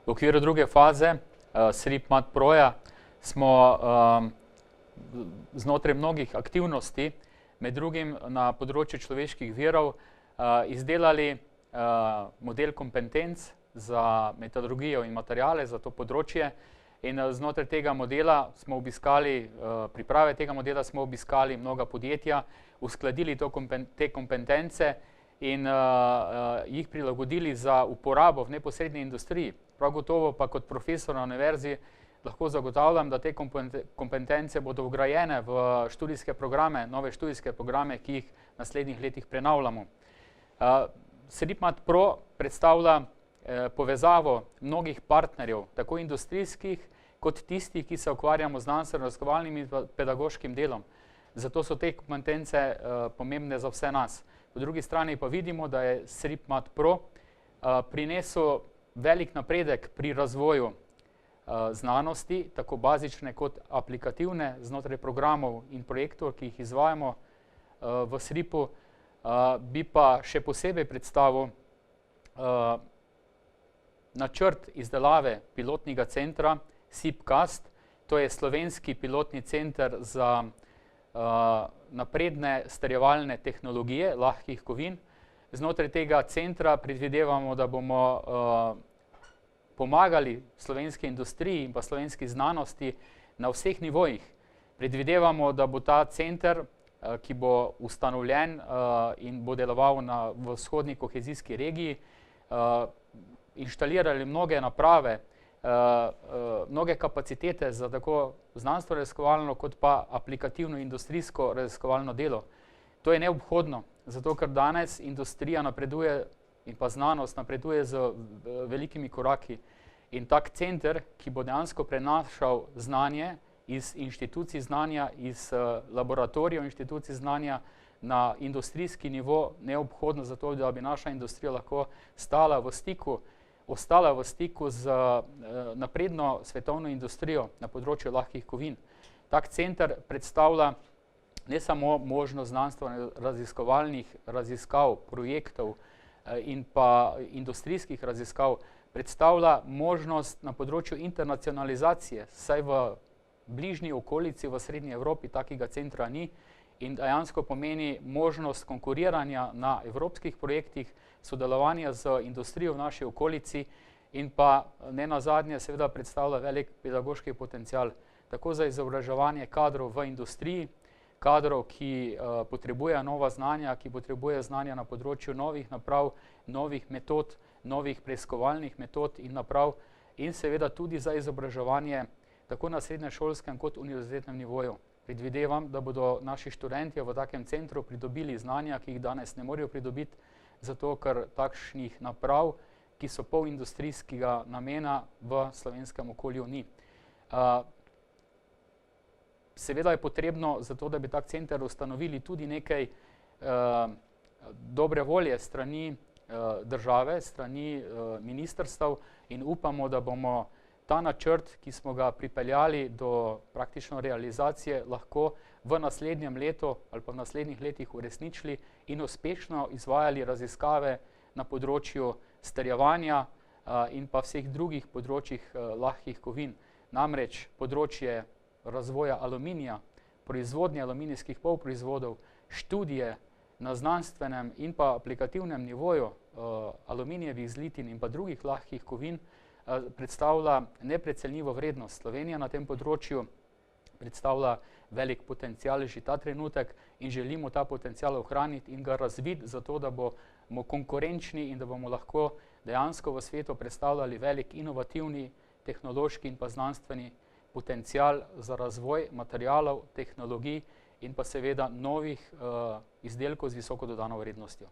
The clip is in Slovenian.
V okviru druge faze SRIP Mat Proja smo znotraj mnogih aktivnosti, med drugim na področju človeških virov, izdelali model kompetenc za metodologijo in materiale za to področje. In znotraj tega modela smo obiskali, priprave tega modela smo obiskali mnoga podjetja, uskladili te kompetence in jih prilagodili za uporabo v neposredni industriji. Prav gotovo pa kot profesor na univerzi lahko zagotavljam, da te kompetence bodo vgrajene v študijske programe, nove študijske programe, ki jih v naslednjih letih prenavljamo. SRIP Mat Pro predstavlja povezavo mnogih partnerjev, tako industrijskih, kot tistih, ki se ukvarjamo z znanstveno-raziskovalnim in pedagoškim delom. Zato so te kompetence pomembne za vse nas. Po drugi strani pa vidimo, da je SRIP Mat Pro prinesel velik napredek pri razvoju znanosti, tako bazične kot aplikativne, znotraj programov in projektov, ki jih izvajamo v SRIP-u. Bi pa še posebej predstavil načrt izdelave pilotnega centra SIPCAST, to je slovenski pilotni center za napredne strjevalne tehnologije lahkih kovin. Znotraj tega centra predvidevamo, da bomo pomagali slovenski industriji in pa slovenski znanosti na vseh nivojih. Predvidevamo, da bo ta center, ki bo ustanovljen in bo deloval v vzhodni kohezijski regiji, inštalirali mnoge naprave, mnoge kapacitete za tako znanstveno-raziskovalno kot pa aplikativno industrijsko raziskovalno delo. To je neobhodno, zato ker danes industrija napreduje in pa znanost napreduje z velikimi koraki. In tak center, ki bo dejansko prenašal znanje iz inštitucij znanja, iz laboratorijev inštitucij znanja na industrijski nivo, neobhodno zato, da bi naša industrija lahko ostala v stiku z napredno svetovno industrijo na področju lahkih kovin. Tak center predstavlja ne samo možnost znanstveno-raziskovalnih raziskav, projektov in pa industrijskih raziskav, predstavlja možnost na področju internacionalizacije, saj v bližnji okolici v Srednji Evropi takega centra ni in dejansko pomeni možnost konkuriranja na evropskih projektih, sodelovanja z industrijo v naši okolici in pa nenazadnje seveda predstavlja velik pedagoški potencial, tako za izobraževanje kadrov v industriji, kadrov, ki potrebujejo nova znanja, ki potrebujejo znanja na področju novih naprav, novih metod, novih preiskovalnih metod in naprav in seveda tudi za izobraževanje tako na srednješolskem kot univerzitetnem nivoju. Predvidevam, da bodo naši študentje v takem centru pridobili znanja, ki jih danes ne morejo pridobiti, zato ker takšnih naprav, ki so polindustrijskega namena, v slovenskem okolju ni. Seveda je potrebno, zato da bi tak center ustanovili, tudi nekaj dobre volje strani države, strani ministrstev in upamo, da bomo ta načrt, ki smo ga pripeljali do praktično realizacije, lahko v naslednjem letu ali pa v naslednjih letih uresničili in uspešno izvajali raziskave na področju strjevanja in pa vseh drugih področjih lahkih kovin. Namreč področje razvoja aluminija, proizvodnje aluminijskih polproizvodov, študije na znanstvenem in pa aplikativnem nivoju aluminijevih zlitin in pa drugih lahkih kovin predstavlja neprecenljivo vrednost. Slovenija na tem področju predstavlja velik potencial že ta trenutek in želimo ta potencial ohraniti in ga razviti, zato da bomo konkurenčni in da bomo lahko dejansko v svetu predstavljali velik inovativni, tehnološki in pa znanstveni potencial za razvoj materialov, tehnologij in pa seveda novih izdelkov z visoko dodano vrednostjo.